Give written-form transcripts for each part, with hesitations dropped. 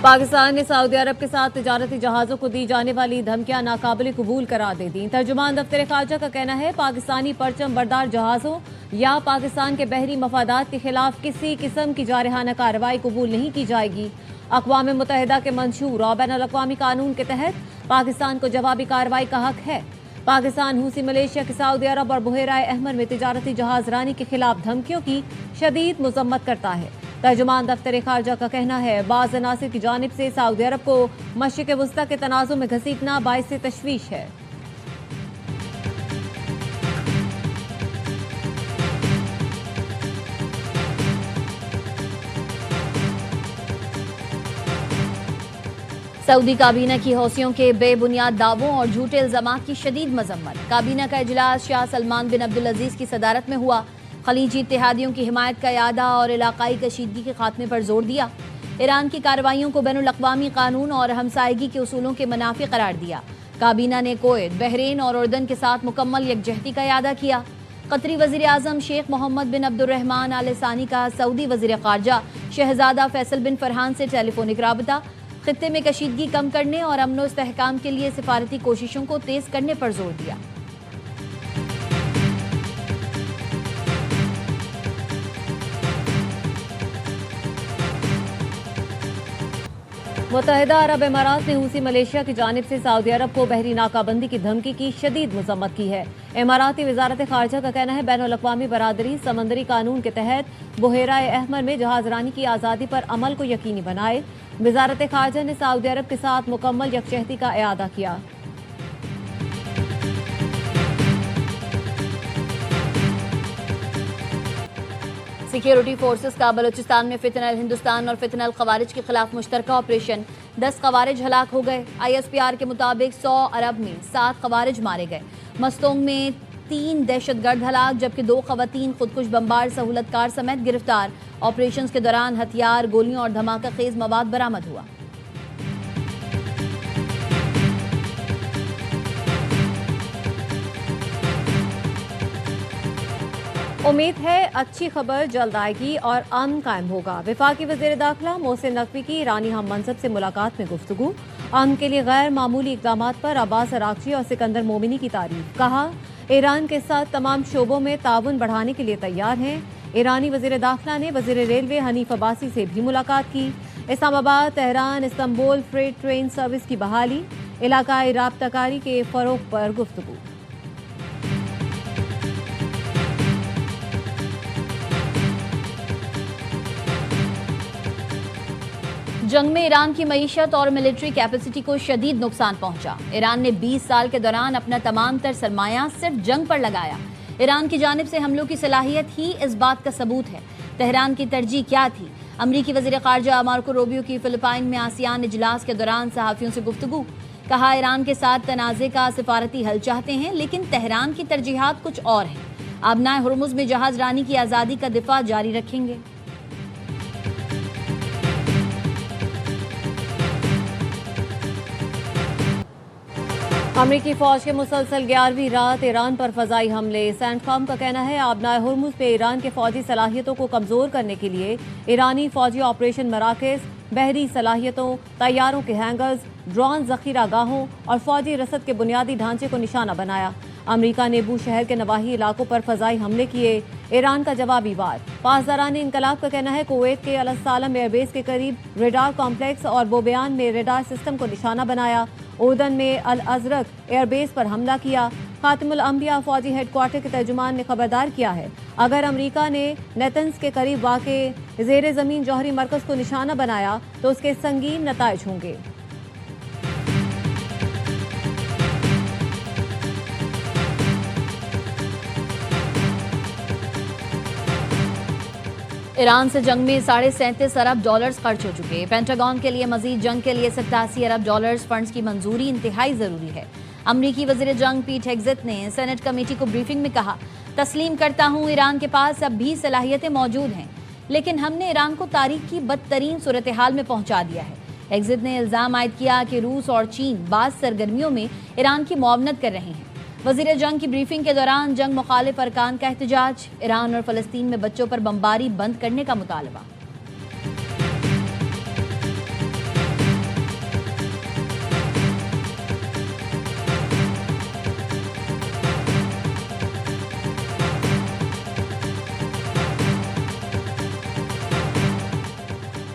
پاکستان نے سعودی عرب کے ساتھ تجارتی جہازوں کو دی جانے والی دھمکیاں ناقابل قبول قرار دے دیں۔ ترجمان دفتر خارجہ کا کہنا ہے پاکستانی پرچم بردار جہازوں یا پاکستان کے بحری مفادات کے خلاف کسی قسم کی جارحانہ کارروائی قبول نہیں کی جائے گی۔ اقوام متحدہ کے منشور اور بین الاقوامی قانون کے تحت پاکستان کو جوابی کارروائی کا حق ہے۔ پاکستان حوثی ملیشیا کی سعودی عرب اور بحیرہ احمر میں تجارتی جہاز رانی کے خلاف دھمکیوں کی شدید مذمت کرتا ہے۔ ترجمان دفتر خارجہ کا کہنا ہے بعض عناصر کی جانب سے سعودی عرب کو مشرق وسطی کے تنازع میں گھسیٹنا باعث تشویش ہے۔ سعودی کابینہ کی حوثیوں کے بے بنیاد دعووں اور جھوٹے الزامات کی شدید مذمت۔ کابینہ کا اجلاس شاہ سلمان بن عبدالعزیز کی صدارت میں ہوا۔ خلیجی اتحادیوں کی حمایت کا اعادہ اور علاقائی کشیدگی کے خاتمے پر زور دیا۔ ایران کی کارروائیوں کو بین الاقوامی قانون اور ہمسائیگی کے اصولوں کے منافی قرار دیا۔ کابینہ نے کویت، بحرین اور اردن کے ساتھ مکمل یکجہتی کا اعادہ کیا۔ قطری وزیر اعظم شیخ محمد بن عبد الرحمن آل ثانی کا سعودی وزیر خارجہ شہزادہ فیصل بن فرحان سے ٹیلی فونک رابطہ۔ خطے میں کشیدگی کم کرنے اور امن و استحکام کے لیے سفارتی کوششوں کو تیز کرنے پر زور دیا۔ متحدہ عرب امارات نے حوثی ملیشیا کی جانب سے سعودی عرب کو بحری ناکہ بندی کی دھمکی کی شدید مذمت کی ہے۔ اماراتی وزارت خارجہ کا کہنا ہے بین الاقوامی برادری سمندری قانون کے تحت بحیرہ احمر میں جہاز رانی کی آزادی پر عمل کو یقینی بنائے۔ وزارت خارجہ نے سعودی عرب کے ساتھ مکمل یکجہتی کا اعادہ کیا۔ سیکیورٹی فورسز کا بلوچستان میں فتنہ الہندوستان اور فتنہ الخوارج کے خلاف مشترکہ آپریشن، 10 خوارج ہلاک ہو گئے۔ ISPR کے مطابق 100 عرب میں 7 خوارج مارے گئے۔ مستونگ میں 3 دہشت گرد ہلاک جبکہ 2 خواتین خودکش بمبار سہولت کار سمیت گرفتار۔ آپریشنز کے دوران ہتھیار، گولیاں اور دھماکہ خیز مواد برآمد ہوا۔ امید ہے اچھی خبر جلد آئے گی اور امن قائم ہوگا۔ وفاقی وزیر داخلہ محسن نقوی کی ایرانی ہم منصب سے ملاقات میں گفتگو۔ امن کے لیے غیر معمولی اقدامات پر عباس اراغچی اور سکندر مومنی کی تعریف۔ کہا ایران کے ساتھ تمام شعبوں میں تعاون بڑھانے کے لیے تیار ہیں۔ ایرانی وزیر داخلہ نے وزیر ریلوے حنیف عباسی سے بھی ملاقات کی۔ Islamabad Tehran Istanbul freight train service کی بحالی، علاقائی رابطہ کاری کے فروغ پر گفتگو۔ جنگ میں ایران کی معیشت اور ملٹری کیپیسٹی کو شدید نقصان پہنچا۔ ایران نے 20 سال کے دوران اپنا تمام تر سرمایہ صرف جنگ پر لگایا۔ ایران کی جانب سے حملوں کی صلاحیت ہی اس بات کا ثبوت ہے۔ تہران کی ترجیح کیا تھی؟ امریکی وزیر خارجہ مارکو روبیو کی فلپائن میں آسیان اجلاس کے دوران صحافیوں سے گفتگو۔ کہا ایران کے ساتھ تنازع کا سفارتی حل چاہتے ہیں لیکن تہران کی ترجیحات کچھ اور ہیں۔ آبنائے ہرمز میں جہاز رانی کی آزادی کا دفاع جاری رکھیں گے۔ امریکی فوج کے مسلسل 11ویں رات ایران پر فضائی حملے۔ سینٹ کام کا کہنا ہے آبنائے ہرمز پہ ایران کے فوجی صلاحیتوں کو کمزور کرنے کے لیے ایرانی فوجی آپریشن مراکز، بحری صلاحیتوں، طیاروں کے ہینگرز، ڈرون ذخیرہ گاہوں اور فوجی رسد کے بنیادی ڈھانچے کو نشانہ بنایا۔ امریکہ نے بو شہر کے نواحی علاقوں پر فضائی حملے کیے۔ ایران کا جوابی وار۔ پاسداران انقلاب کا کہنا ہے کویت کے السالم ایئر بیس کے قریب ریڈار کمپلیکس اور بوبیان میں ریڈار سسٹم کو نشانہ بنایا۔ اردن میں الازرق ایئر بیس پر حملہ کیا۔ خاتم الانبیاء فوجی ہیڈ کوارٹر کے ترجمان نے خبردار کیا ہے اگر امریکہ نے نیتنز کے قریب واقع زیر زمین جوہری مرکز کو نشانہ بنایا تو اس کے سنگین نتائج ہوں گے۔ ایران سے جنگ میں $37.5 ارب خرچ ہو چکے۔ پینٹاگون کے لیے مزید جنگ کے لیے $87 ارب فنڈز کی منظوری انتہائی ضروری ہے۔ امریکی وزیر جنگ پیٹ ہیگزت نے سینٹ کمیٹی کو بریفنگ میں کہا تسلیم کرتا ہوں ایران کے پاس اب بھی صلاحیتیں موجود ہیں لیکن ہم نے ایران کو تاریخ کی بدترین صورتحال میں پہنچا دیا ہے۔ ہیگزت نے الزام عائد کیا کہ روس اور چین بعض سرگرمیوں میں ایران کی معاونت کر رہے ہیں۔ وزیر جنگ کی بریفنگ کے دوران جنگ مخالف ارکان کا احتجاج، ایران اور فلسطین میں بچوں پر بمباری بند کرنے کا مطالبہ۔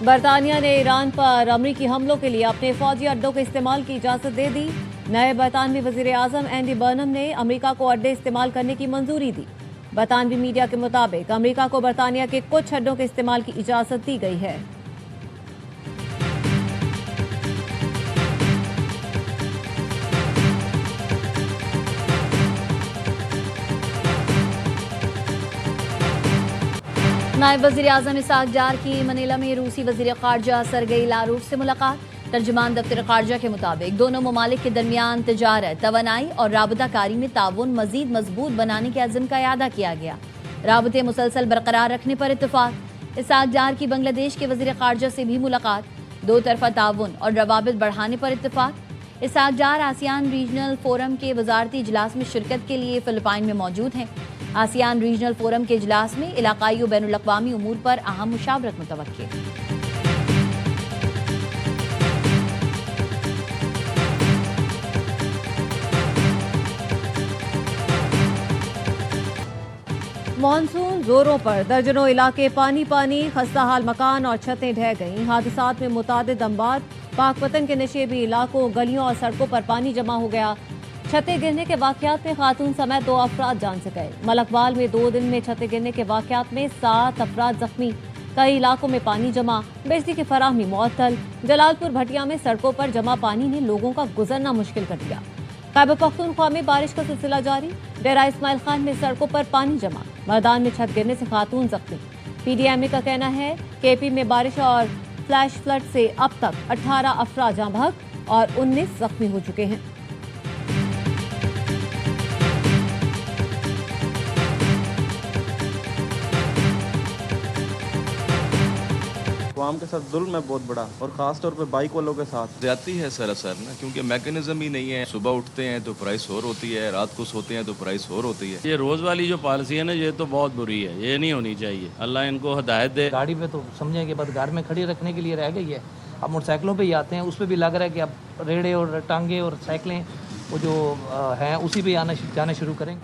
برطانیہ نے ایران پر امریکی حملوں کے لیے اپنے فوجی اڈوں کے استعمال کی اجازت دے دی۔ نئے برطانوی وزیر اعظم اینڈی برنم نے امریکہ کو اڈے استعمال کرنے کی منظوری دی۔ برطانوی میڈیا کے مطابق امریکہ کو برطانیہ کے کچھ اڈوں کے استعمال کی اجازت دی گئی ہے۔ نائب وزیر اعظم اسحاق ڈار کی منیلا میں روسی وزیر خارجہ سرگئی لاروف سے ملاقات۔ ترجمان دفتر خارجہ کے مطابق دونوں ممالک کے درمیان تجارت، توانائی اور رابطہ کاری میں تعاون مزید مضبوط بنانے کے عزم کا اعادہ کیا گیا۔ رابطے مسلسل برقرار رکھنے پر اتفاق۔ اسحاق ڈار کی بنگلہ دیش کے وزیر خارجہ سے بھی ملاقات۔ دو طرفہ تعاون اور روابط بڑھانے پر اتفاق۔ Ishaq Dar ASEAN regional forum کے وزارتی اجلاس میں شرکت کے لیے فلپائن میں موجود ہیں۔ آسیان ریجنل فورم کے اجلاس میں علاقائی و بین الاقوامی امور پر اہم مشاورت متوقع۔ مانسون زوروں پر، درجنوں علاقے پانی پانی، خستہ حال مکان اور چھتیں ڈھہ گئیں۔ حادثات میں متعدد اموات، پاک پتن کے نشیبی علاقوں، گلیوں اور سڑکوں پر پانی جمع ہو گیا۔ چھتیں گرنے کے واقعات میں خاتون سمیت 2 افراد جان سے گئے۔ ملکوال میں 2 دن میں چھتیں گرنے کے واقعات میں 7 افراد زخمی۔ کئی علاقوں میں پانی جمع، بجلی کی فراہمی معطل۔ جلال پور بھٹیا میں سڑکوں پر جمع پانی نے لوگوں کا گزرنا مشکل کر دیا۔ خیبر پختونخوا میں بارش کا سلسلہ جاری، ڈیرہ اسماعیل خان میں سڑکوں پر پانی جمع، میدان میں چھت گرنے سے خاتون زخمی۔ پی ڈی ایم اے کا کہنا ہے کہ اے پی میں بارش اور فلیش فلڈ سے اب تک 18 افراد جاں بحق اور 19 زخمی ہو چکے ہیں۔ عوام کے ساتھ ظلم ہے بہت بڑا، اور خاص طور پہ بائک والوں کے ساتھ زیادتی ہے سراسر نا، کیونکہ میکینزم ہی نہیں ہے۔ صبح اٹھتے ہیں تو پرائس اور ہوتی ہے، رات کو سوتے ہیں تو پرائس اور ہوتی ہے۔ یہ روز والی جو پالیسی ہے نا، یہ تو بہت بری ہے، یہ نہیں ہونی چاہیے۔ اللہ ان کو ہدایت دے۔ گاڑی پہ تو سمجھیں کہ بس گھر میں کھڑی رکھنے کے لیے رہ گئی ہے، اب موٹر سائیکلوں پہ ہی آتے ہیں، اس پہ بھی لگ رہا ہے کہ اب ریڑے اور ٹانگے اور سائیکلیں وہ جو ہیں اسی پہ جانا شروع کریں۔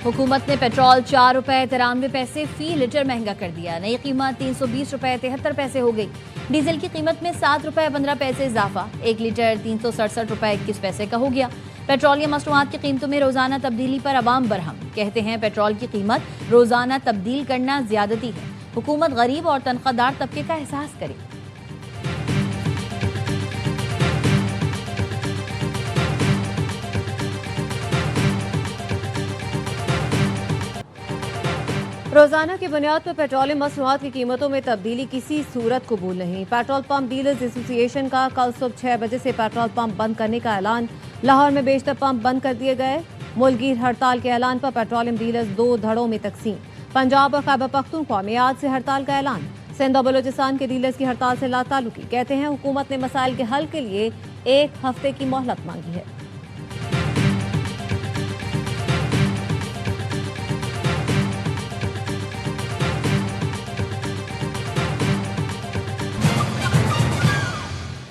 حکومت نے پیٹرول 4 روپے 93 پیسے فی لیٹر مہنگا کر دیا۔ نئی قیمت 320 روپے 73 پیسے ہو گئی۔ ڈیزل کی قیمت میں 7 روپے 15 پیسے اضافہ، 1 لیٹر 367 روپے 21 پیسے کا ہو گیا۔ پیٹرولیم مصنوعات کی قیمتوں میں روزانہ تبدیلی پر عوام برہم، کہتے ہیں پیٹرول کی قیمت روزانہ تبدیل کرنا زیادتی ہے۔ حکومت غریب اور تنخواہ دار طبقے کا احساس کرے۔ روزانہ کی بنیاد پر پیٹرولیم مصنوعات کی قیمتوں میں تبدیلی کسی صورت قبول نہیں۔ پیٹرول پمپ ڈیلرز ایسوسی ایشن کا کل صبح 6 بجے سے پیٹرول پمپ بند کرنے کا اعلان۔ لاہور میں بیشتر پمپ بند کر دیے گئے۔ ملک گیر ہڑتال کے اعلان پر پیٹرولیم ڈیلرز 2 دھڑوں میں تقسیم۔ پنجاب اور خیبر پختونخوا میں آج سے ہڑتال کا اعلان۔ سندھ اور بلوچستان کے ڈیلرز کی ہڑتال سے لا تعلقی، کہتے ہیں حکومت نے مسائل کے حل کے لیے 1 ہفتے کی مہلت مانگی ہے۔